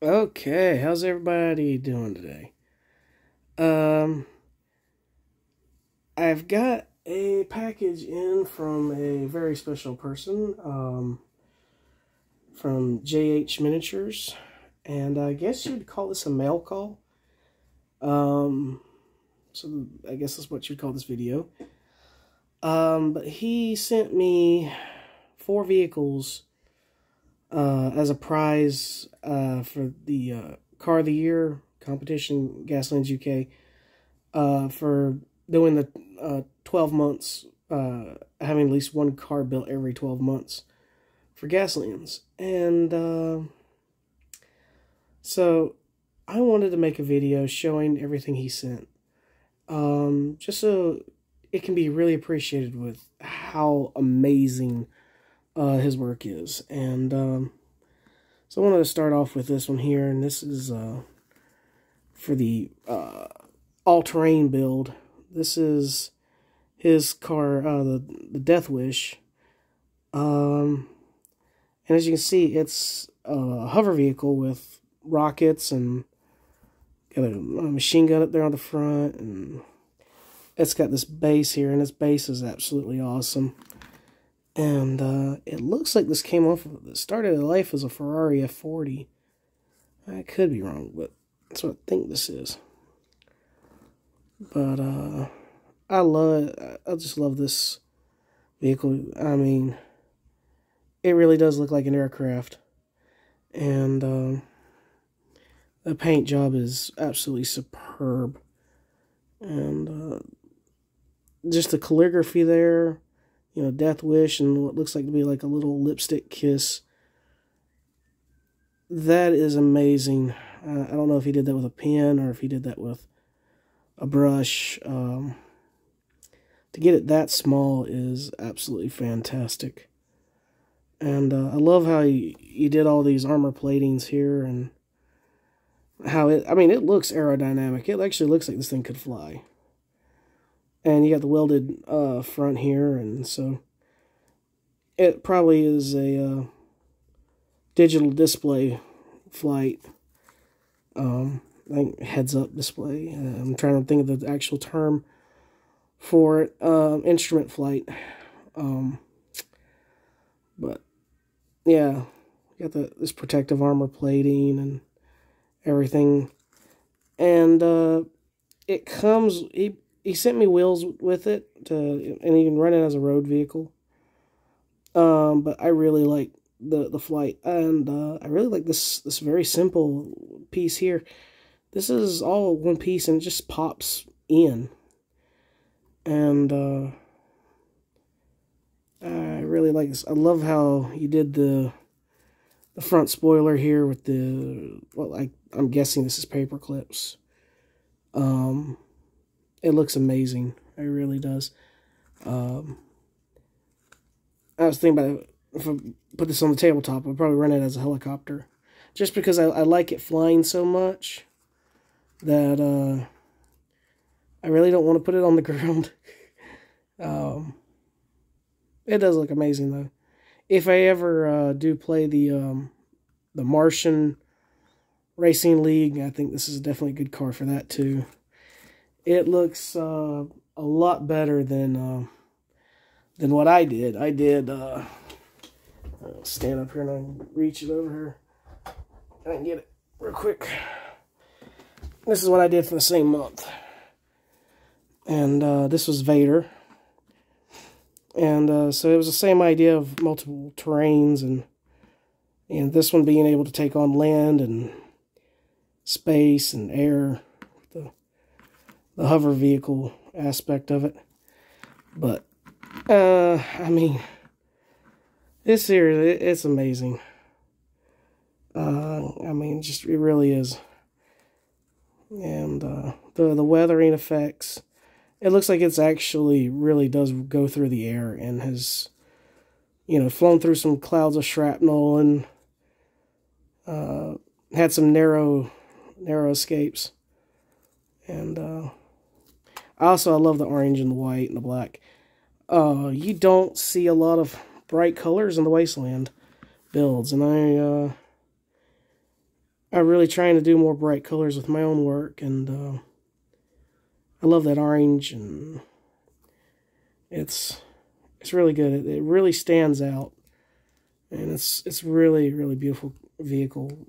Okay, how's everybody doing today? Um, I've got a package in from a very special person, from JH Miniatures, and I guess you'd call this a mail call. Um, so I guess that's what you'd call this video. But he sent me 4 vehicles, as a prize, for the, Car of the Year competition, Gaslands UK. For doing the 12 months, having at least one car built every 12 months for Gaslands. And so I wanted to make a video showing everything he sent, just so it can be really appreciated with how amazing his work is. And so I wanted to start off with this one here, and this is for the all-terrain build. This is his car, the Death Wish. And as you can see, it's a hover vehicle with rockets and got a machine gun up there on the front, and it's got this base here, and this base is absolutely awesome. And it looks like this came off of, it started life as a Ferrari F40. I could be wrong, but that's what I think this is. But I just love this vehicle. I mean, it really does look like an aircraft. And the paint job is absolutely superb. And just the calligraphy there, you know, Death Wish and what looks like to be like a little lipstick kiss. That is amazing. I don't know if he did that with a pen or if he did that with a brush. To get it that small is absolutely fantastic. And I love how he did all these armor platings here, and how it looks aerodynamic. It actually looks like this thing could fly. And you got the welded front here, and so it probably is a digital display flight. Like heads-up display. I'm trying to think of the actual term for it. Instrument flight. But yeah, got this protective armor plating and everything. And it comes. He sent me wheels with it and you can run it as a road vehicle. But I really like the flight, and I really like this very simple piece here. This is all one piece, and it just pops in. And I really like this. I love how you did the front spoiler here with the, well, I'm guessing this is paper clips. It looks amazing. It really does. I was thinking about, if I put this on the tabletop, I'd probably run it as a helicopter. Just because I like it flying so much that I really don't want to put it on the ground. It does look amazing, though. If I ever do play the Martian Racing League, I think this is definitely a good car for that, too. It looks a lot better than what I did. I'll stand up here and I'll reach it over here. I can get it real quick. This is what I did for the same month. And this was Vader. And so it was the same idea of multiple terrains, and this one being able to take on land and space and air, the hover vehicle aspect of it. But I mean, this here, it's amazing. I mean, just, it really is. And the weathering effects, it looks like it's actually really does go through the air and has, you know, flown through some clouds of shrapnel and had some narrow escapes. And I love the orange and the white and the black. You don't see a lot of bright colors in the Wasteland builds, and I'm really trying to do more bright colors with my own work, and I love that orange, and it's really good. It really stands out, and it's really, really beautiful vehicle,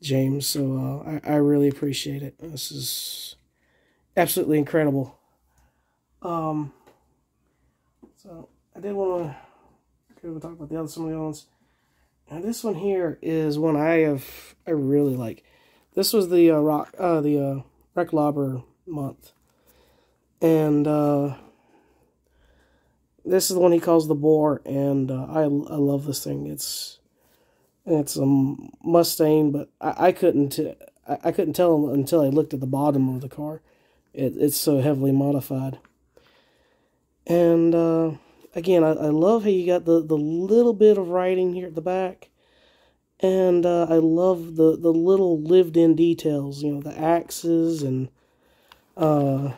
James. So I really appreciate it. This is absolutely incredible. So I did want to talk about some of the other ones. Now this one here is one I really like. This was the Wreck Lobber month, and this is the one he calls the Boar, and I love this thing. It's a Mustang, but I couldn't tell until I looked at the bottom of the car. It's so heavily modified, and again, I love how you got the little bit of writing here at the back, and I love the little lived-in details. You know, the axes and a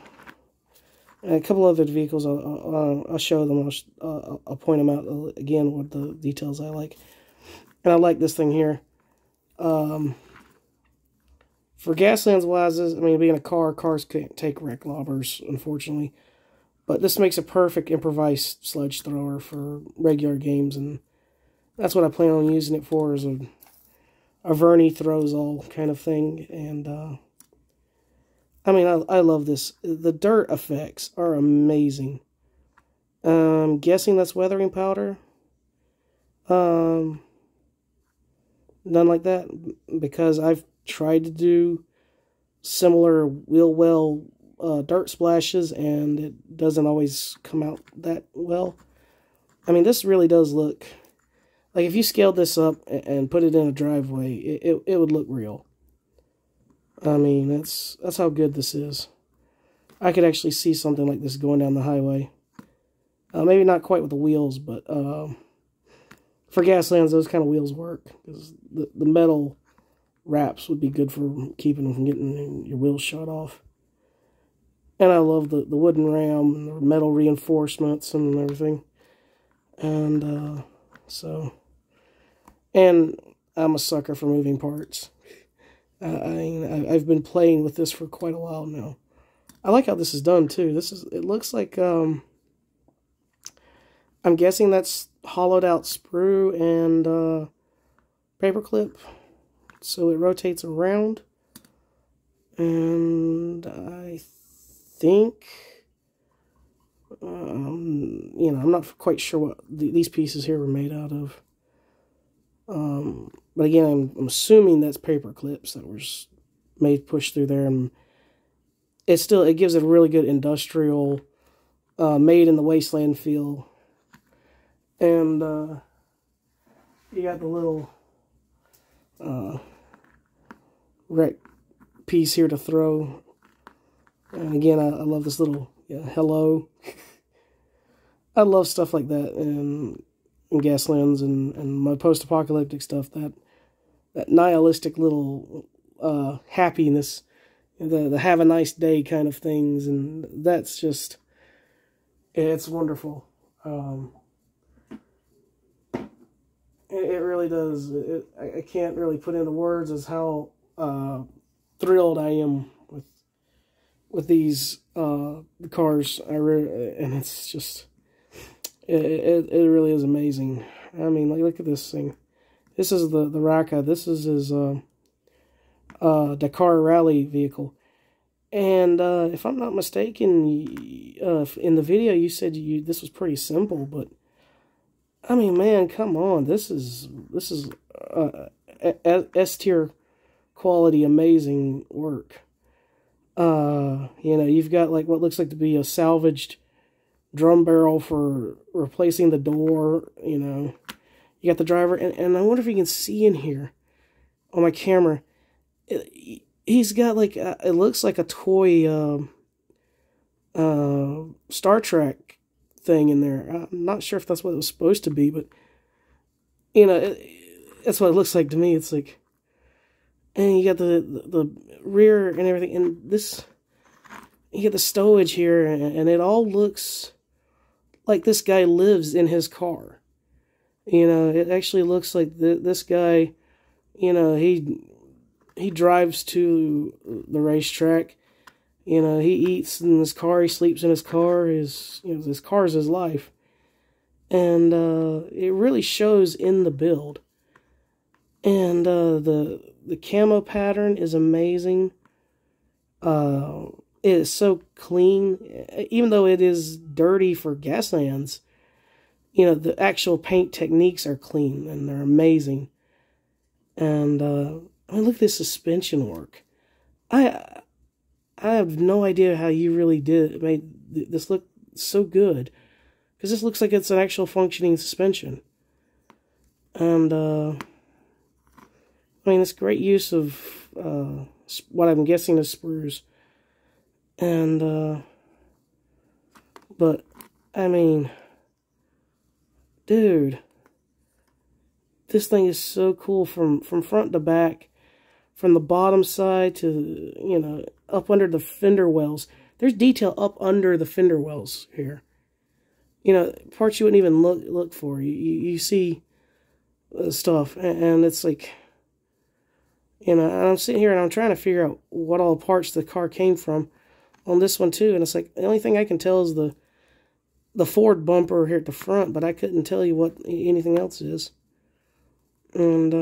couple other vehicles. I'll show them. I'll point them out again with the details I like. And I like this thing here. For Gaslands wise, I mean, being a car, cars can't take wreck lobbers, unfortunately. But this makes a perfect improvised sludge thrower for regular games, and that's what I plan on using it for, is a Vernie throws all kind of thing. And I mean, I love this. The dirt effects are amazing. I'm guessing that's weathering powder. None like that, because I've tried to do similar wheel well dirt splashes, and it doesn't always come out that well. I mean, this really does look like, if you scaled this up and put it in a driveway, it would look real. I mean, that's how good this is. I could actually see something like this going down the highway. Maybe not quite with the wheels, but for Gaslands, those kind of wheels work, because the metal wraps would be good for keeping them from getting your wheels shot off. And I love the wooden ram and the metal reinforcements and everything. And and I'm a sucker for moving parts. I've been playing with this for quite a while now. I like how this is done too. It looks like I'm guessing that's hollowed out sprue and paper clip, so it rotates around. And I think, you know, I'm not quite sure what these pieces here were made out of. But again, I'm assuming that's paper clips that were pushed through there, and it gives it a really good industrial, made in the wasteland feel. And you got the little wreck piece here to throw. And again, I love this little hello. I love stuff like that in Gaslands and my post-apocalyptic stuff. That nihilistic little happiness, the have a nice day kind of things, and that's just, it's wonderful. It really does. I can't really put into words as how thrilled I am with these cars. And it's just, it really is amazing. I mean, look at this thing. This is the Raka. This is his Dakar rally vehicle. And if I'm not mistaken, in the video you said this was pretty simple, but I mean, man, come on. This is S-tier quality, amazing work. You know, you've got like what looks like to be a salvaged drum barrel for replacing the door. You know, you got the driver, and I wonder if you can see in here on my camera. He's got like it looks like a toy Star Trek thing in there. I'm not sure if that's what it was supposed to be, but you know, that's what it looks like to me. It's like, and you got the rear and everything, and this, you get the stowage here, and it all looks like this guy lives in his car. You know, it actually looks like this guy You know, he drives to the racetrack. You know, he eats in his car, he sleeps in his car. His car is his life. And it really shows in the build. And the camo pattern is amazing. It is so clean, even though it is dirty for Gaslands. You know, the actual paint techniques are clean and they're amazing. And I mean, look at this suspension work. I have no idea how you really made this look so good, because this looks like it's an actual functioning suspension. And I mean, it's great use of what I'm guessing is sprues. And but I mean, dude, this thing is so cool from front to back, from the bottom side to, you know, up under the fender wells. There's detail up under the fender wells here. You know, parts you wouldn't even look for. You see stuff, and it's like, you know, and I'm sitting here and I'm trying to figure out what all parts the car came from on this one too. And it's like, the only thing I can tell is the Ford bumper here at the front, but I couldn't tell you what anything else is. And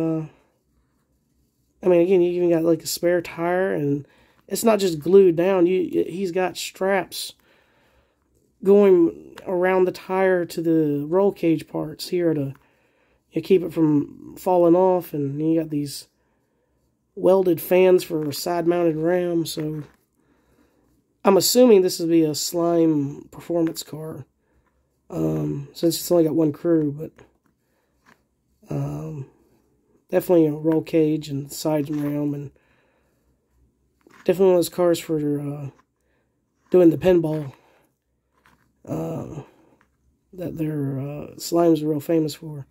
I mean, again, you even got like a spare tire, and it's not just glued down. He's got straps going around the tire to the roll cage parts here to keep it from falling off, and you got these welded fans for side-mounted ram. So I'm assuming this would be a slime performance car, since it's only got one crew, but definitely a roll cage and side ram, and definitely one of those cars for doing the pinball that their slimes are real famous for.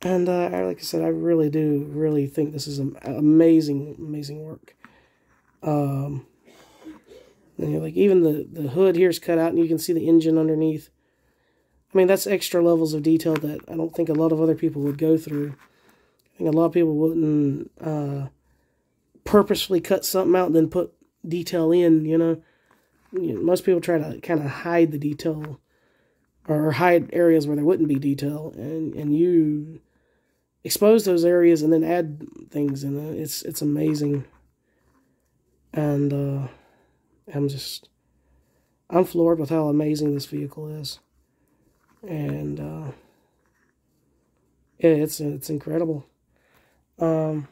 And like I said, I really think this is amazing work. And, you know, like even the hood here is cut out, and you can see the engine underneath. I mean, that's extra levels of detail that I don't think a lot of other people would go through. I think a lot of people wouldn't purposefully cut something out and then put detail in, you know. Most people try to kind of hide the detail, or hide areas where there wouldn't be detail, and you expose those areas and then add things, and it's amazing. And I'm floored with how amazing this vehicle is. And yeah, it's incredible. And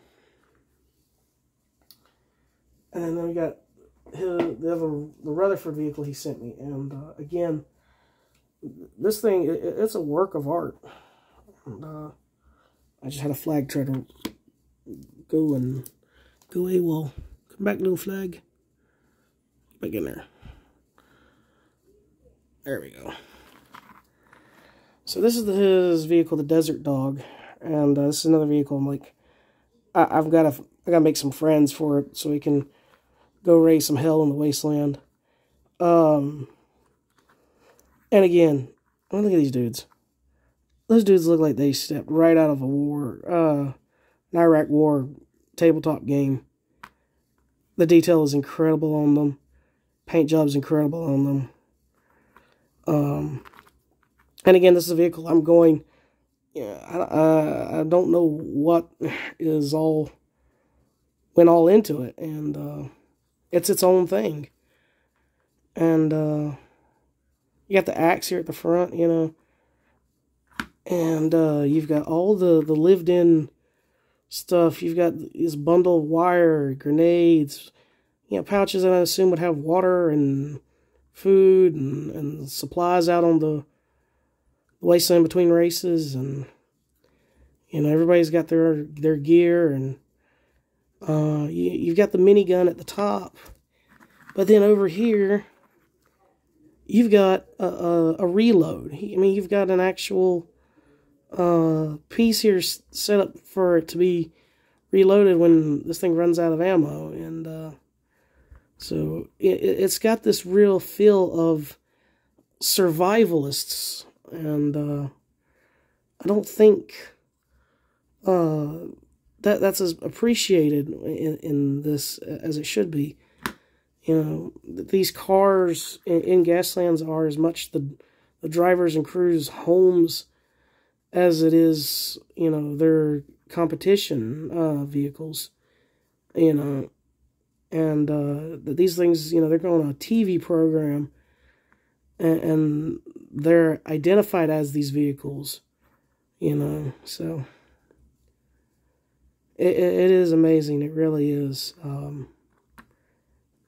then we got the Rutherford vehicle he sent me, and again, this thing, it's a work of art. And I just had a flag try to go AWOL. Come back, little flag. Back in there. There we go. So this is his vehicle, the Desert Dog, and this is another vehicle. I'm like, I gotta make some friends for it so we can go raise some hell in the wasteland. And again, look at these dudes. Those dudes look like they stepped right out of a war, an Iraq war tabletop game. The detail is incredible on them. Paint job is incredible on them. And again, this is a vehicle I'm going, I don't know what went all into it, and it's its own thing. And you got the axe here at the front, you know, and you've got all the lived-in stuff. You've got this bundle of wire, grenades, you know, pouches that I assume would have water and food and supplies out on the wasteland between races. And you know, everybody's got their gear, and you've got the minigun at the top, but then over here you've got a reload. I mean, you've got an actual piece here set up for it to be reloaded when this thing runs out of ammo. And so it's got this real feel of Survivalists. And I don't think that's as appreciated in this as it should be. You know, these cars in Gaslands are as much the drivers and crews' homes as it is, you know, their competition vehicles. You know, and these things, you know, they're going on a TV program, and they're identified as these vehicles. You know, so it is amazing. It really is. And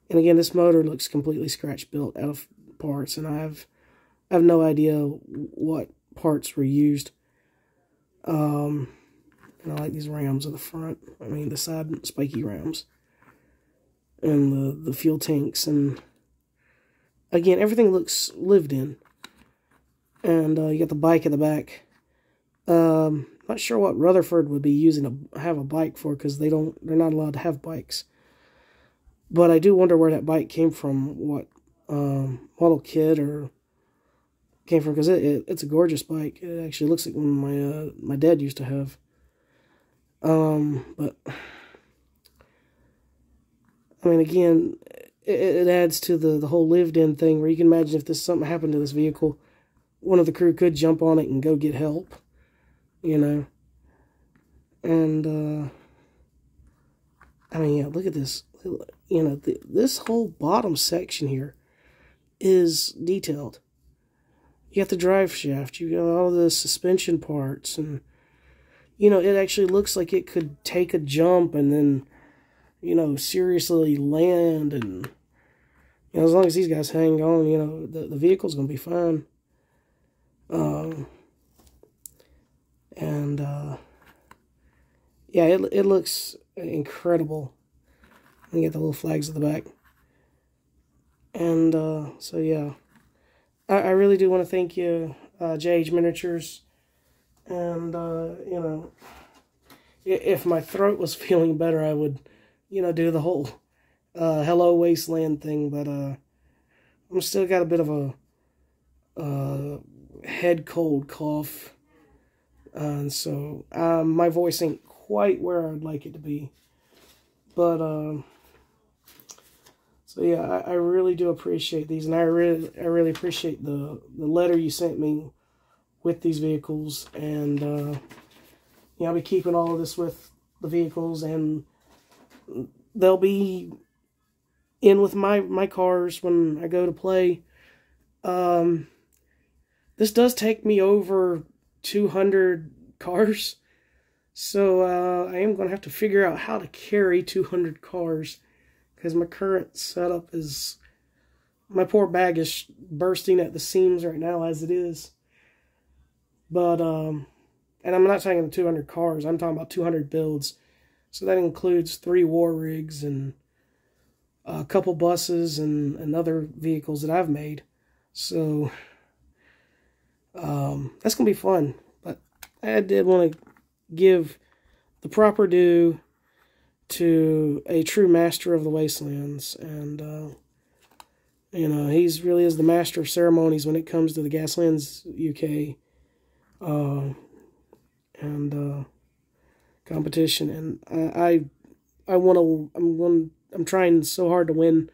again, this motor looks completely scratch built out of parts, and I have no idea what parts were used. And I like these rams on the front. I mean, the side spiky rams, and the fuel tanks, and again, everything looks lived in. And you got the bike at the back. Not sure what Rutherford would be using to have a bike for, because they're not allowed to have bikes. But I do wonder where that bike came from, what model kit or came from, because it's a gorgeous bike. It actually looks like one my dad used to have. But I mean, again, it adds to the whole lived-in thing, where you can imagine if something happened to this vehicle, one of the crew could jump on it and go get help, you know. And I mean, yeah, look at this. You know, this whole bottom section here is detailed. You got the drive shaft, you got all the suspension parts, and you know, it actually looks like it could take a jump and then, you know, seriously land. And you know, as long as these guys hang on, you know, the vehicle's gonna be fine. Yeah, it looks incredible. You get the little flags at the back. And so yeah, I really do want to thank you, JH Miniatures. And you know, if my throat was feeling better, I would, you know, do the whole Hello Wasteland thing. But I'm still got a bit of a head cold cough, and so my voice ain't quite where I'd like it to be. But so yeah, I really do appreciate these, and I really appreciate the letter you sent me with these vehicles. And yeah, I'll be keeping all of this with the vehicles, and they'll be in with my cars when I go to play. This does take me over 200 cars, so I am going to have to figure out how to carry 200 cars, because my current setup is, my poor bag is bursting at the seams right now as it is. But, and I'm not talking 200 cars, I'm talking about 200 builds. So that includes 3 war rigs and a couple buses and other vehicles that I've made. So, that's going to be fun. But I did want to give the proper due to a true master of the Wastelands. And, you know, he's really is the master of ceremonies when it comes to the Gaslands UK competition. And I'm trying so hard to win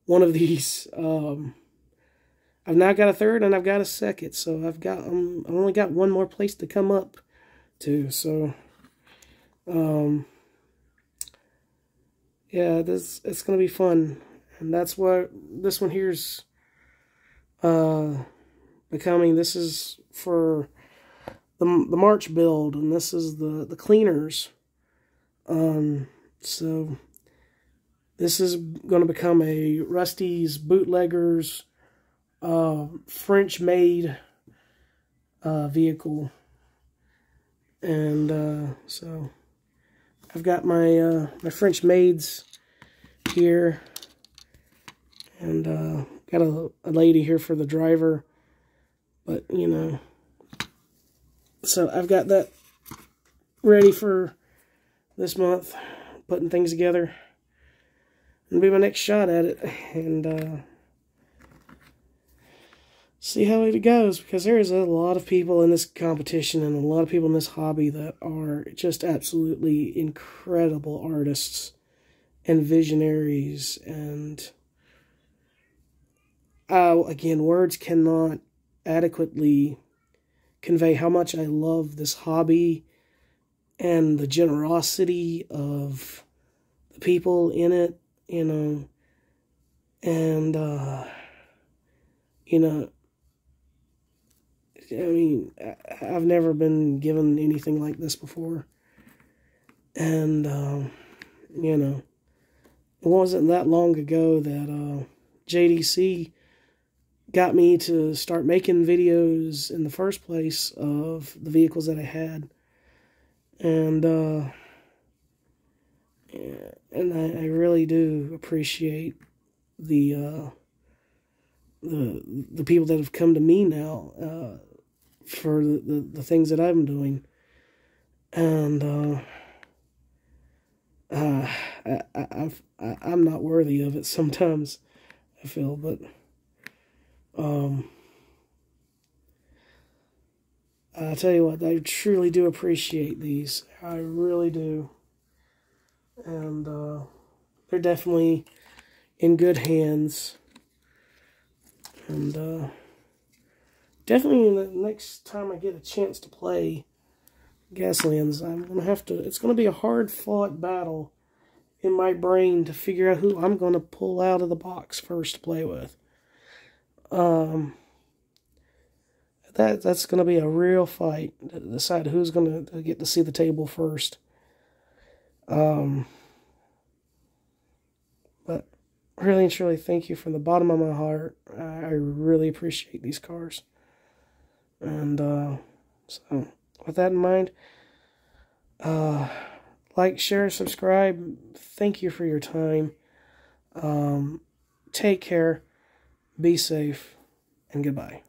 one of these. I've now got a third and I've got a second, so I've only got one more place to come up to. So yeah, it's gonna be fun, and that's what this one here's becoming. This is for the March build, and this is the cleaners. So this is going to become a Rusty's Bootleggers French-made vehicle. And so I've got my my French maids here, and got a lady here for the driver. But you know, so I've got that ready for this month, putting things together, and be my next shot at it. And see how it goes, because there's a lot of people in this competition and a lot of people in this hobby that are just absolutely incredible artists and visionaries, and again, words cannot adequately convey how much I love this hobby and the generosity of the people in it, you know, and, you know, I mean, I've never been given anything like this before, and, you know, it wasn't that long ago that, JDC got me to start making videos in the first place of the vehicles that I had. And I really do appreciate the people that have come to me now for the things that I'm doing. And I'm not worthy of it sometimes, I feel, but I tell you what, I truly do appreciate these. I really do. And they're definitely in good hands. And definitely the next time I get a chance to play Gaslands, I'm going to have to, it's going to be a hard-fought battle in my brain to figure out who I'm going to pull out of the box first to play with. That's going to be a real fight to decide who's going to get to see the table first. But really and truly, thank you from the bottom of my heart. I really appreciate these cars. And so, with that in mind, like, share, subscribe. Thank you for your time. Take care, be safe, and goodbye.